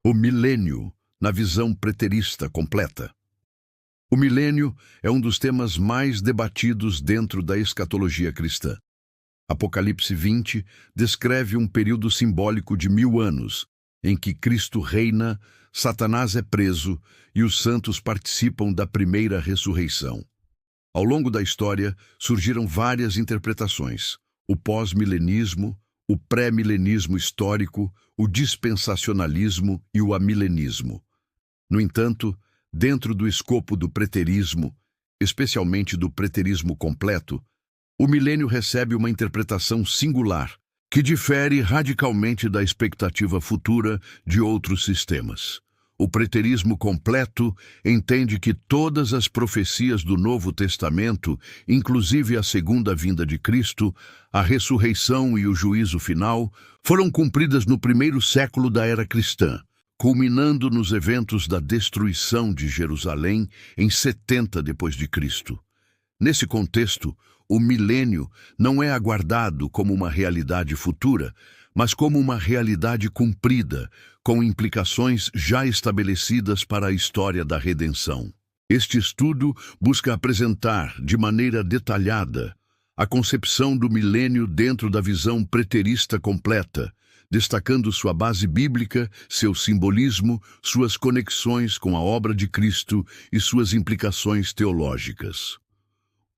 O milênio, na visão preterista completa. O milênio é um dos temas mais debatidos dentro da escatologia cristã. Apocalipse 20 descreve um período simbólico de 1000 anos, em que Cristo reina, Satanás é preso e os santos participam da primeira ressurreição. Ao longo da história, surgiram várias interpretações: o pós-milenismo, o pré-milenismo histórico, o dispensacionalismo e o amilenismo. No entanto, dentro do escopo do preterismo, especialmente do preterismo completo, o milênio recebe uma interpretação singular, que difere radicalmente da expectativa futura de outros sistemas. O preterismo completo entende que todas as profecias do Novo Testamento, inclusive a segunda vinda de Cristo, a ressurreição e o juízo final, foram cumpridas no primeiro século da era cristã, culminando nos eventos da destruição de Jerusalém em 70 depois de Cristo. Nesse contexto, o milênio não é aguardado como uma realidade futura, mas como uma realidade cumprida, com implicações já estabelecidas para a história da redenção. Este estudo busca apresentar, de maneira detalhada, a concepção do milênio dentro da visão preterista completa, destacando sua base bíblica, seu simbolismo, suas conexões com a obra de Cristo e suas implicações teológicas.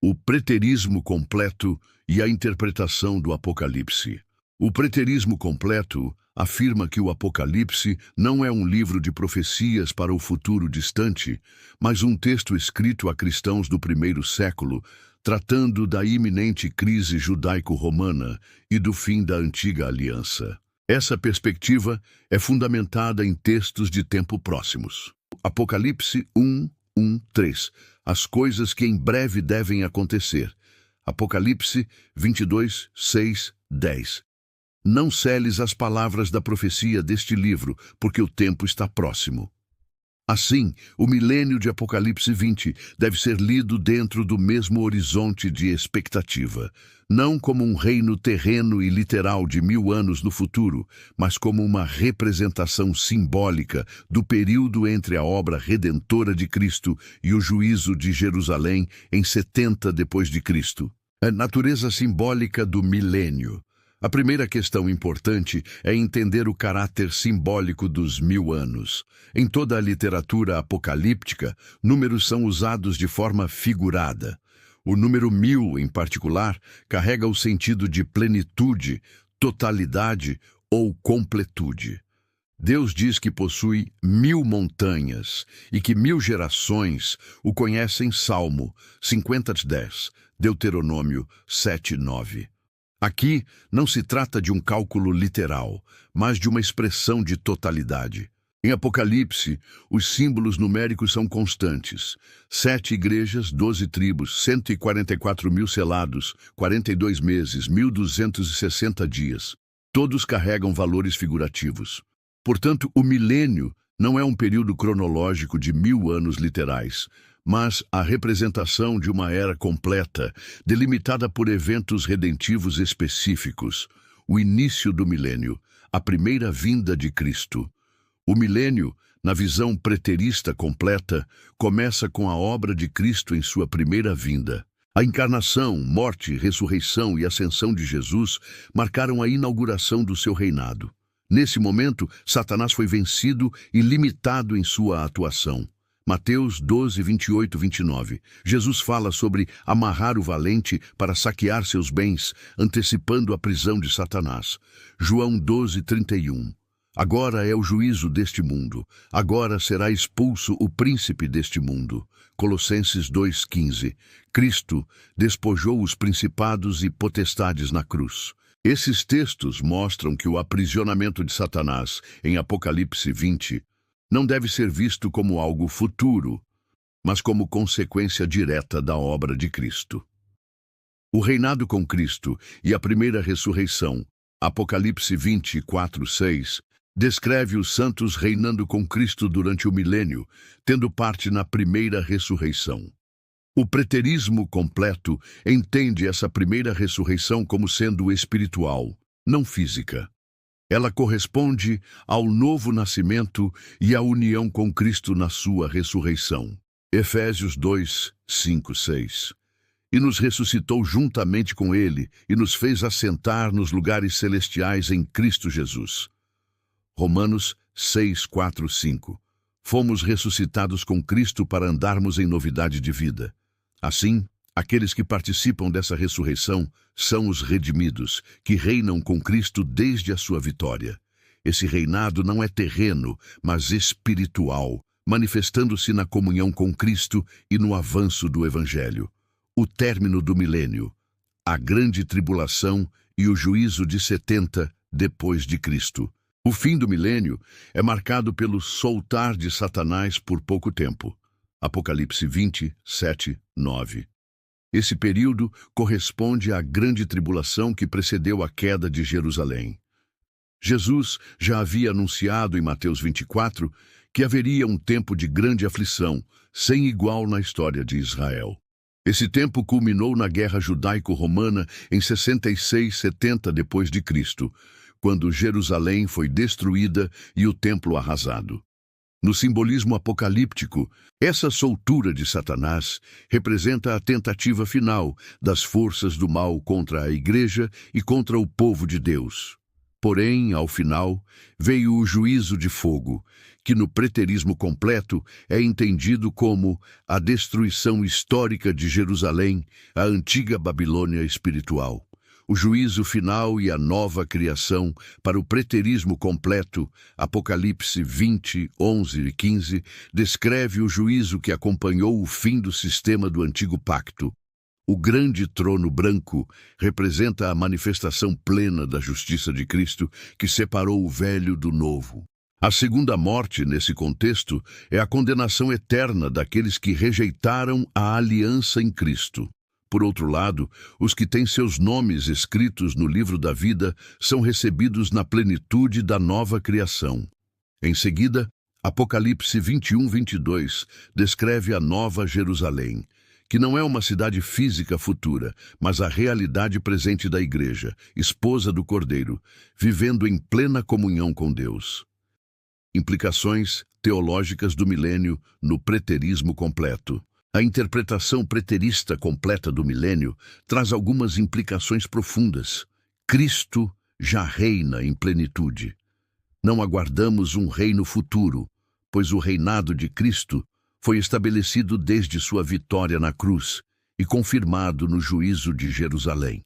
O preterismo completo e a interpretação do Apocalipse. O preterismo completo afirma que o Apocalipse não é um livro de profecias para o futuro distante, mas um texto escrito a cristãos do primeiro século, tratando da iminente crise judaico-romana e do fim da antiga aliança. Essa perspectiva é fundamentada em textos de tempo próximos. Apocalipse 1:3. As coisas que em breve devem acontecer. Apocalipse 22:6-10. Não celes as palavras da profecia deste livro, porque o tempo está próximo. Assim, o milênio de Apocalipse 20 deve ser lido dentro do mesmo horizonte de expectativa, não como um reino terreno e literal de 1000 anos no futuro, mas como uma representação simbólica do período entre a obra redentora de Cristo e o juízo de Jerusalém em 70 depois de Cristo. A natureza simbólica do milênio. A primeira questão importante é entender o caráter simbólico dos 1000 anos. Em toda a literatura apocalíptica, números são usados de forma figurada. O número 1000, em particular, carrega o sentido de plenitude, totalidade ou completude. Deus diz que possui 1000 montanhas e que 1000 gerações o conhecem. Salmo 50:10, Deuteronômio 7:9. Aqui não se trata de um cálculo literal, mas de uma expressão de totalidade. Em Apocalipse, os símbolos numéricos são constantes. 7 igrejas, 12 tribos, 144.000 selados, 42 meses, 1260 dias. Todos carregam valores figurativos. Portanto, o milênio não é um período cronológico de 1000 anos literais, mas a representação de uma era completa, delimitada por eventos redentivos específicos, o início do milênio, a primeira vinda de Cristo. O milênio, na visão preterista completa, começa com a obra de Cristo em sua primeira vinda. A encarnação, morte, ressurreição e ascensão de Jesus marcaram a inauguração do seu reinado. Nesse momento, Satanás foi vencido e limitado em sua atuação. Mateus 12:28-29. Jesus fala sobre amarrar o valente para saquear seus bens, antecipando a prisão de Satanás. João 12:31. Agora é o juízo deste mundo. Agora será expulso o príncipe deste mundo. Colossenses 2:15. Cristo despojou os principados e potestades na cruz. Esses textos mostram que o aprisionamento de Satanás, em Apocalipse 20, não deve ser visto como algo futuro, mas como consequência direta da obra de Cristo. O reinado com Cristo e a primeira ressurreição, Apocalipse 24:6, descreve os santos reinando com Cristo durante o milênio, tendo parte na primeira ressurreição. O preterismo completo entende essa primeira ressurreição como sendo espiritual, não física. Ela corresponde ao novo nascimento e à união com Cristo na sua ressurreição. Efésios 2, 5, 6. E nos ressuscitou juntamente com Ele e nos fez assentar nos lugares celestiais em Cristo Jesus. Romanos 6, 4, 5. Fomos ressuscitados com Cristo para andarmos em novidade de vida. Assim, aqueles que participam dessa ressurreição são os redimidos, que reinam com Cristo desde a sua vitória. Esse reinado não é terreno, mas espiritual, manifestando-se na comunhão com Cristo e no avanço do Evangelho. O término do milênio, a grande tribulação e o juízo de 70 depois de Cristo. O fim do milênio é marcado pelo soltar de Satanás por pouco tempo. Apocalipse 20, 7, 9. Esse período corresponde à grande tribulação que precedeu a queda de Jerusalém. Jesus já havia anunciado em Mateus 24 que haveria um tempo de grande aflição, sem igual na história de Israel. Esse tempo culminou na Guerra Judaico-Romana em 66-70 depois de Cristo, quando Jerusalém foi destruída e o templo arrasado. No simbolismo apocalíptico, essa soltura de Satanás representa a tentativa final das forças do mal contra a Igreja e contra o povo de Deus. Porém, ao final, veio o juízo de fogo, que no preterismo completo é entendido como a destruição histórica de Jerusalém, a antiga Babilônia espiritual. O juízo final e a nova criação para o preterismo completo, Apocalipse 20, 11 e 15, descreve o juízo que acompanhou o fim do sistema do antigo pacto. O grande trono branco representa a manifestação plena da justiça de Cristo, que separou o velho do novo. A segunda morte, nesse contexto, é a condenação eterna daqueles que rejeitaram a aliança em Cristo. Por outro lado, os que têm seus nomes escritos no livro da vida são recebidos na plenitude da nova criação. Em seguida, Apocalipse 21, 22 descreve a Nova Jerusalém, que não é uma cidade física futura, mas a realidade presente da Igreja, esposa do Cordeiro, vivendo em plena comunhão com Deus. Implicações teológicas do milênio no preterismo completo. A interpretação preterista completa do milênio traz algumas implicações profundas. Cristo já reina em plenitude. Não aguardamos um reino futuro, pois o reinado de Cristo foi estabelecido desde sua vitória na cruz e confirmado no juízo de Jerusalém.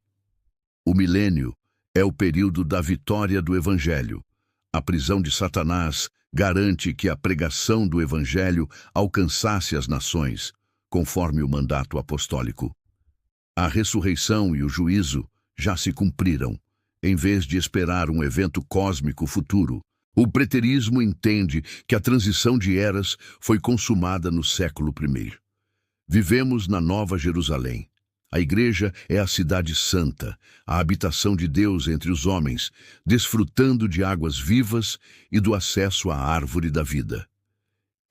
O milênio é o período da vitória do Evangelho. A prisão de Satanás garante que a pregação do Evangelho alcançasse as nações, conforme o mandato apostólico. A ressurreição e o juízo já se cumpriram, em vez de esperar um evento cósmico futuro. O preterismo entende que a transição de eras foi consumada no século I. Vivemos na Nova Jerusalém. A Igreja é a cidade santa, a habitação de Deus entre os homens, desfrutando de águas vivas e do acesso à árvore da vida.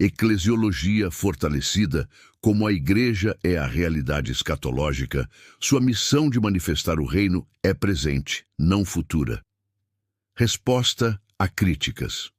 Eclesiologia fortalecida, como a Igreja é a realidade escatológica, sua missão de manifestar o reino é presente, não futura. Resposta a críticas.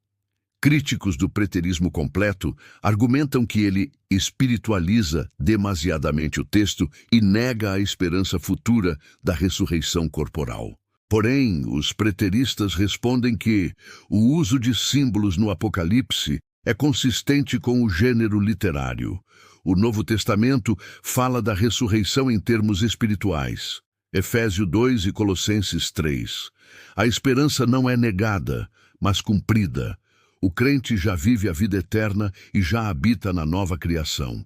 Críticos do preterismo completo argumentam que ele espiritualiza demasiadamente o texto e nega a esperança futura da ressurreição corporal. Porém, os preteristas respondem que o uso de símbolos no Apocalipse é consistente com o gênero literário. O Novo Testamento fala da ressurreição em termos espirituais. Efésios 2 e Colossenses 3. A esperança não é negada, mas cumprida. O crente já vive a vida eterna e já habita na nova criação.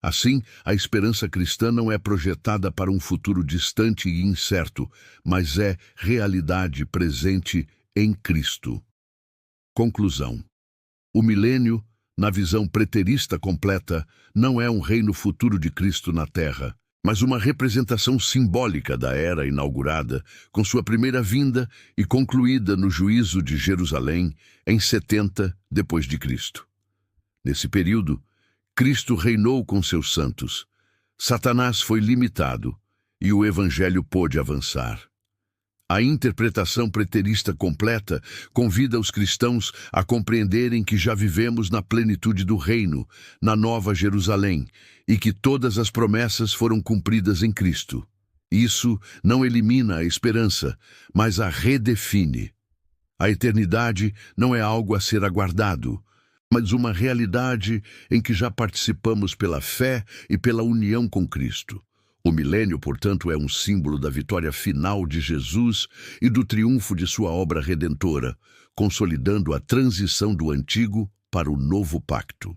Assim, a esperança cristã não é projetada para um futuro distante e incerto, mas é realidade presente em Cristo. Conclusão. O milênio, na visão preterista completa, não é um reino futuro de Cristo na Terra, mas uma representação simbólica da era inaugurada com sua primeira vinda e concluída no juízo de Jerusalém em 70 depois de Cristo. Nesse período, Cristo reinou com seus santos, Satanás foi limitado e o Evangelho pôde avançar. A interpretação preterista completa convida os cristãos a compreenderem que já vivemos na plenitude do reino, na Nova Jerusalém, e que todas as promessas foram cumpridas em Cristo. Isso não elimina a esperança, mas a redefine. A eternidade não é algo a ser aguardado, mas uma realidade em que já participamos pela fé e pela união com Cristo. O milênio, portanto, é um símbolo da vitória final de Jesus e do triunfo de sua obra redentora, consolidando a transição do antigo para o novo pacto.